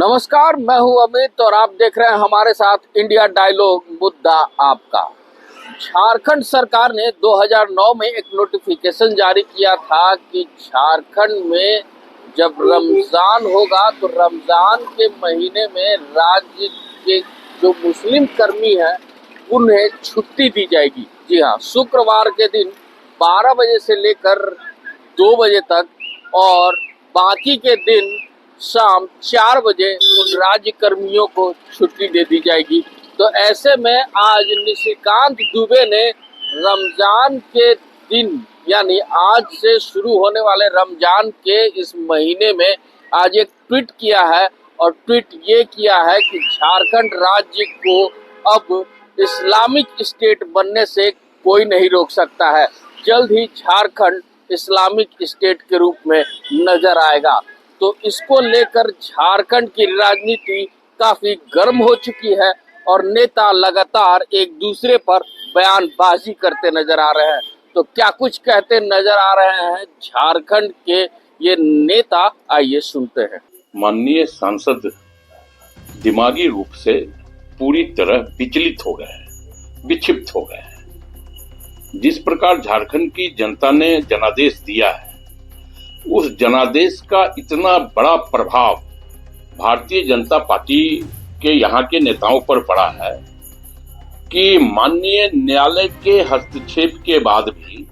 नमस्कार, मैं हूं अमित और आप देख रहे हैं हमारे साथ इंडिया डायलॉग। मुद्दा आपका। झारखंड सरकार ने 2009 में एक नोटिफिकेशन जारी किया था कि झारखंड में जब रमजान होगा तो रमजान के महीने में राज्य के जो मुस्लिम कर्मी हैं उन्हें छुट्टी दी जाएगी। जी हाँ, शुक्रवार के दिन 12 बजे से लेकर 2 बजे तक और बाकी के दिन शाम 4 बजे उन राज्य कर्मियों को छुट्टी दे दी जाएगी। तो ऐसे में आज निशिकांत दुबे ने रमजान के दिन यानी आज से शुरू होने वाले रमजान के इस महीने में आज एक ट्वीट किया है और ट्वीट ये किया है कि झारखंड राज्य को अब इस्लामिक स्टेट बनने से कोई नहीं रोक सकता है। जल्द ही झारखंड इस्लामिक स्टेट के रूप में नजर आएगा। तो इसको लेकर झारखंड की राजनीति काफी गर्म हो चुकी है और नेता लगातार एक दूसरे पर बयानबाजी करते नजर आ रहे हैं। तो क्या कुछ कहते नजर आ रहे हैं झारखंड के ये नेता, आइए सुनते हैं। माननीय सांसद दिमागी रूप से पूरी तरह विचलित हो गए हैं, विक्षिप्त हो गए हैं। जिस प्रकार झारखंड की जनता ने जनादेश दिया है, उस जनादेश का इतना बड़ा प्रभाव भारतीय जनता पार्टी के यहाँ के नेताओं पर पड़ा है कि माननीय न्यायालय के हस्तक्षेप के बाद भी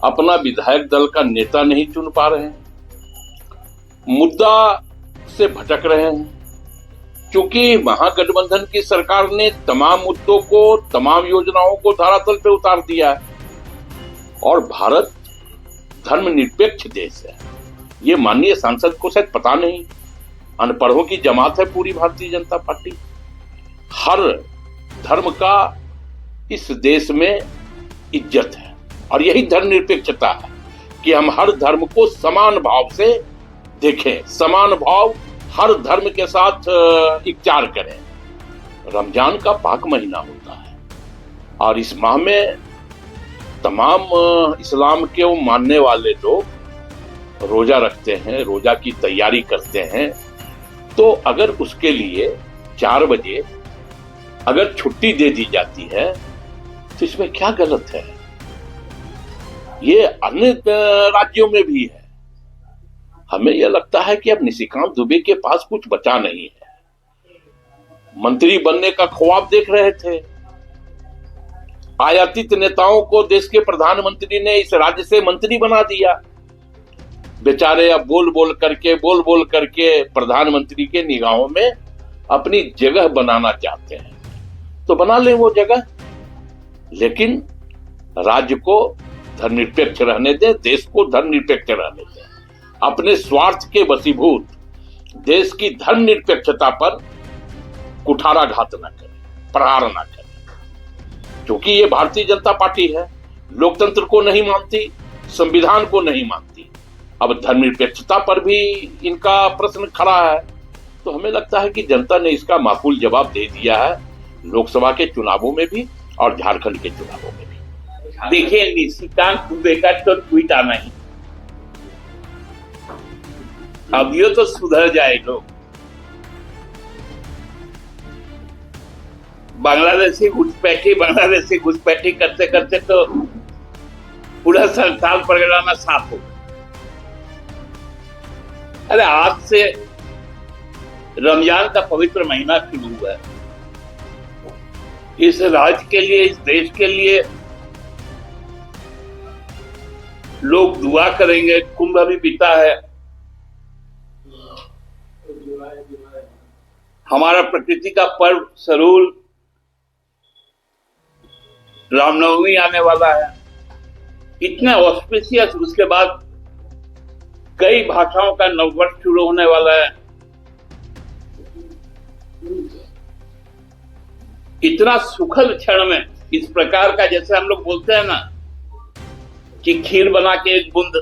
अपना विधायक दल का नेता नहीं चुन पा रहे हैं, मुद्दा से भटक रहे हैं। क्योंकि महागठबंधन की सरकार ने तमाम मुद्दों को, तमाम योजनाओं को धरातल पे उतार दिया है और भारत धर्मनिरपेक्ष देश है। ये माननीय सांसद को शायद पता नहीं। अनपढ़ों की जमात है पूरी भारतीय जनता पार्टी। हर धर्म का इस देश में इज्जत है और यही धर्मनिरपेक्षता है कि हम हर धर्म को समान भाव से देखें, समान भाव हर धर्म के साथ इख्तियार करें। रमजान का पाक महीना होता है और इस माह में तमाम इस्लाम के वो मानने वाले लोग रोजा रखते हैं, रोजा की तैयारी करते हैं। तो अगर उसके लिए 4 बजे अगर छुट्टी दे दी जाती है तो इसमें क्या गलत है? ये अन्य राज्यों में भी है। हमें यह लगता है कि अब निशिकांत दुबे के पास कुछ बचा नहीं है। मंत्री बनने का ख्वाब देख रहे थे, आयातित नेताओं को देश के प्रधानमंत्री ने इस राज्य से मंत्री बना दिया। बेचारे अब बोल बोल करके प्रधानमंत्री के निगाहों में अपनी जगह बनाना चाहते हैं, तो बना लें वो जगह, लेकिन राज्य को धर्मनिरपेक्ष रहने दें, देश को धर्मनिरपेक्ष रहने दें। अपने स्वार्थ के वशीभूत देश की धर्मनिरपेक्षता पर कुठाराघात न करें, प्रहार न करें। क्योंकि ये भारतीय जनता पार्टी है, लोकतंत्र को नहीं मानती, संविधान को नहीं मानती। अब धर्मनिरपेक्षता पर भी इनका प्रश्न खड़ा है। तो हमें लगता है कि जनता ने इसका माकूल जवाब दे दिया है, लोकसभा के चुनावों में भी और झारखंड के चुनावों में भी। देखिए, निशिकांत दुबे का तो ट्वीट आना ही, अब ये तो सुधर जाए लोग। बांग्लादेशी घुसपैठी करते करते तो पूरा संस्थान परिणाम साफ हो। अरे आज से रमजान का पवित्र महीना शुरू हुआ है। इस राज्य के लिए, इस देश के लिए लोग दुआ करेंगे। कुंभ अभी बीता है, हमारा प्रकृति का पर्व सरूल रामनवमी आने वाला है। इतना ऑस्पिशियस, उसके बाद कई भाषाओं का नववर्ष शुरू होने वाला है। इतना सुखद क्षण में इस प्रकार का, जैसे हम लोग बोलते हैं ना कि खीर बना के एक बूंद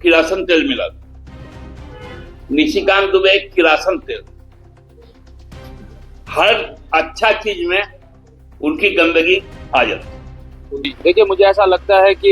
किरासन तेल मिला, निशिकांत दुबे किरासन तेल। हर अच्छा चीज में उनकी गंदगी आ जाती। देखिए, मुझे ऐसा लगता है कि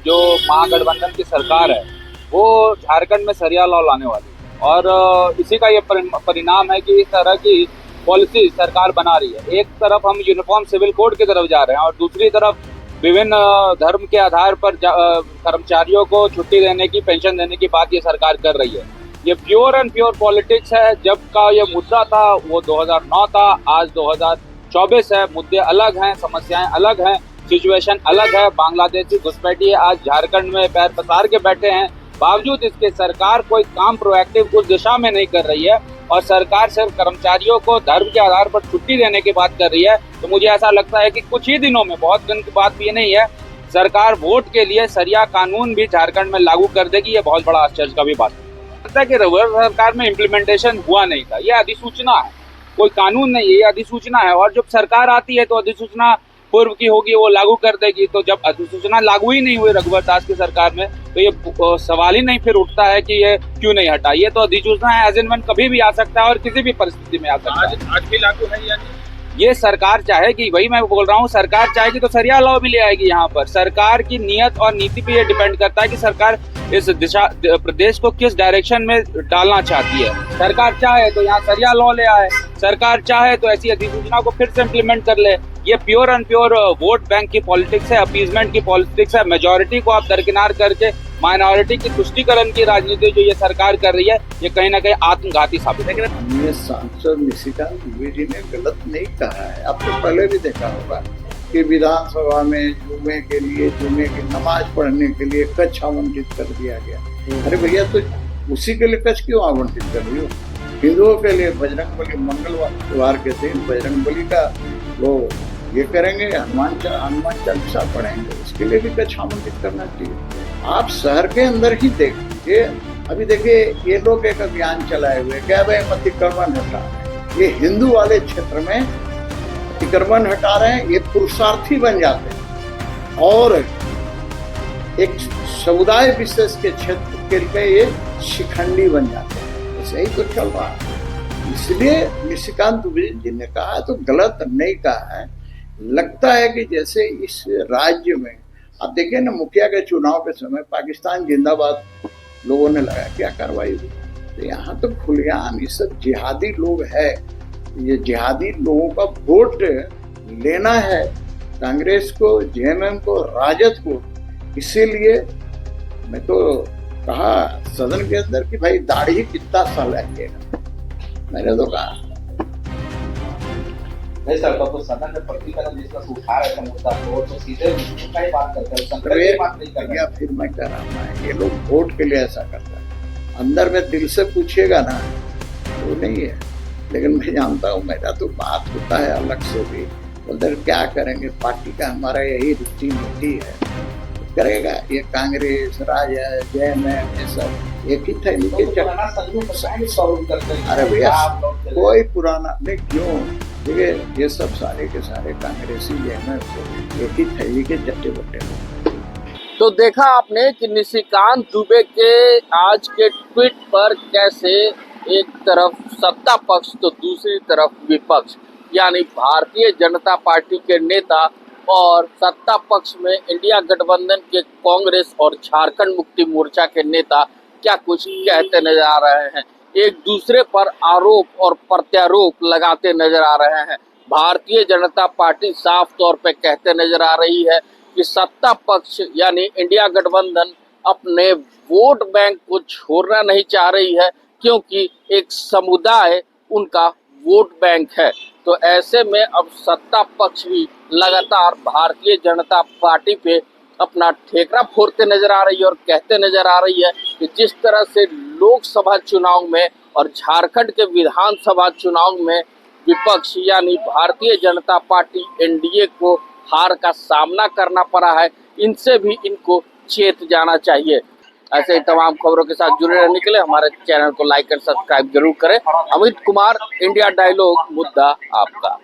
जो महागठबंधन की सरकार है वो झारखंड में सरिया लॉ लाने वाली है। और इसी का ये परिणाम है कि इस तरह की पॉलिसी सरकार बना रही है। एक तरफ हम यूनिफॉर्म सिविल कोड की तरफ जा रहे हैं और दूसरी तरफ विभिन्न धर्म के आधार पर कर्मचारियों को छुट्टी देने की, पेंशन देने की बात ये सरकार कर रही है। ये प्योर एंड प्योर पॉलिटिक्स है। जब का ये मुद्दा था वो 2009 था, आज 2024 है। मुद्दे अलग हैं, समस्याएं अलग हैं, सिचुएशन अलग है। बांग्लादेशी घुसपैठिए आज झारखंड में पैर पसार के बैठे हैं, बावजूद इसके सरकार कोई काम प्रोएक्टिव उस दिशा में नहीं कर रही है और सरकार सिर्फ कर्मचारियों को धर्म के आधार पर छुट्टी देने की बात कर रही है। तो मुझे ऐसा लगता है कि कुछ ही दिनों में, बहुत दिन की बात भी नहीं है, सरकार वोट के लिए सरिया कानून भी झारखंड में लागू कर देगी। ये बहुत बड़ा आश्चर्य का भी बात है कि रविवार सरकार में इम्प्लीमेंटेशन हुआ नहीं था। ये अधिसूचना है, कोई कानून नहीं है, ये अधिसूचना है। और जब सरकार आती है तो अधिसूचना पूर्व की होगी, वो लागू कर देगी। तो जब अधिसूचना लागू ही नहीं हुई रघुवर दास की सरकार में, तो ये सवाल ही नहीं फिर उठता है कि ये क्यों नहीं हटा। ये तो अधिसूचना है, एज एंड व्हेन कभी भी आ सकता है और किसी भी परिस्थिति में आ सकता है। आज भी लागू है या नहीं? ये सरकार चाहेगी, वही मैं बोल रहा हूँ, सरकार चाहेगी तो सरिया लॉ भी ले आएगी। यहाँ पर सरकार की नीयत और नीति पे ये डिपेंड करता है कि सरकार इस दिशा प्रदेश को किस डायरेक्शन में डालना चाहती है। सरकार चाहे तो यहाँ सरिया लॉ ले आए, सरकार चाहे तो ऐसी अधिसूचना को फिर से इम्प्लीमेंट कर ले। ये pure and pure vote bank की पॉलिटिक्स है, अपीजमेंट की पॉलिटिक्स है। मेजॉरिटी को आप दरकिनार करके माइनॉरिटी की तुष्टीकरण की राजनीति जो ये सरकार कर रही है, ये कहीं ना कहीं आत्मघाती साबित है। अन्य सांसद निशिकांत दुबे जी ने गलत नहीं कहा है। आपने पहले भी देखा होगा कि विधानसभा में जुमे की नमाज पढ़ने के लिए कच्छ आवंटित कर दिया गया। अरे भैया, तो उसी के लिए कच्छ क्यों आवंटित कर रही हो? हिंदुओं के लिए बजरंगबली मंगलवार के दिन बजरंगबली का वो ये करेंगे, हनुमान चालीसा पढ़ेंगे, उसके लिए भी कच्छ आवंटित करना चाहिए। आप शहर के अंदर ही देखिए, अभी देखिए ये लोग एक अभियान चलाए हुए, क्या भाई अतिक्रमण हटा, ये हिंदू वाले क्षेत्र में अतिक्रमण हटा रहे हैं, ये पुरुषार्थी बन जाते हैं और एक समुदाय विशेष के क्षेत्र के लिए ये शिखंडी बन जाते हैं। ऐसे ही तो चल रहा है। इसलिए निशिकांत दुबे जी ने कहा तो गलत नहीं कहा है। लगता है कि जैसे इस राज्य में आप देखिए ना, मुखिया के चुनाव के समय पाकिस्तान जिंदाबाद लोगों ने लगाया, क्या कार्रवाई हुई। तो यहाँ तो खुलेआम ये सब जिहादी लोग है। ये जिहादी लोगों का वोट लेना है कांग्रेस को, जेएमएम को, राजद को। इसीलिए मैं तो कहा सदन के अंदर कि भाई दाढ़ी कितना साल लगेगा, मैंने तो कहा नहीं सर। तो सदन में प्रतिकरण जिस तरह से उठा रहे थे मुद्दा को, तो सीधे मुद्दा ही बात करते हैं, बात नहीं कर रहे। फिर मैं कह रहा हूँ ये लोग वोट के लिए ऐसा करता है। अंदर में दिल से पूछिएगा ना, वो नहीं है। लेकिन मैं जानता हूँ, मेरा तो बात होता है अलग से भी, उधर क्या करेंगे, पार्टी का हमारा यही रीति है, करेगा ये कांग्रेस, राजद, जेएमएम, ये सब एक ही थैली के अरे भैया कोई पुराना नहीं, क्यों? देखिए ये सब सारे के सारे कांग्रेसी जेएमएम एक ही थैली के चट्टे बट्टे। तो देखा आपने कि निशिकांत दुबे के आज के ट्वीट पर कैसे एक तरफ सत्ता पक्ष तो दूसरी तरफ विपक्ष, यानी भारतीय जनता पार्टी के नेता और सत्ता पक्ष में इंडिया गठबंधन के कांग्रेस और झारखंड मुक्ति मोर्चा के नेता क्या कुछ कहते नजर आ रहे हैं, एक दूसरे पर आरोप और प्रत्यारोप लगाते नजर आ रहे हैं। भारतीय जनता पार्टी साफ तौर पे कहते नजर आ रही है कि सत्ता पक्ष यानी इंडिया गठबंधन अपने वोट बैंक को छोड़ना नहीं चाह रही है, क्योंकि एक समुदाय उनका वोट बैंक है। तो ऐसे में अब सत्ता पक्ष भी लगातार भारतीय जनता पार्टी पे अपना ठेकरा फोड़ते नजर आ रही है और कहते नजर आ रही है कि जिस तरह से लोकसभा चुनाव में और झारखंड के विधानसभा चुनाव में विपक्ष यानी भारतीय जनता पार्टी एनडीए को हार का सामना करना पड़ा है, इनसे भी इनको चेत जाना चाहिए। ऐसे ही तमाम खबरों के साथ जुड़े रहने के लिए हमारे चैनल को लाइक और सब्सक्राइब जरूर करें। अमित कुमार, इंडिया डायलॉग, मुद्दा आपका।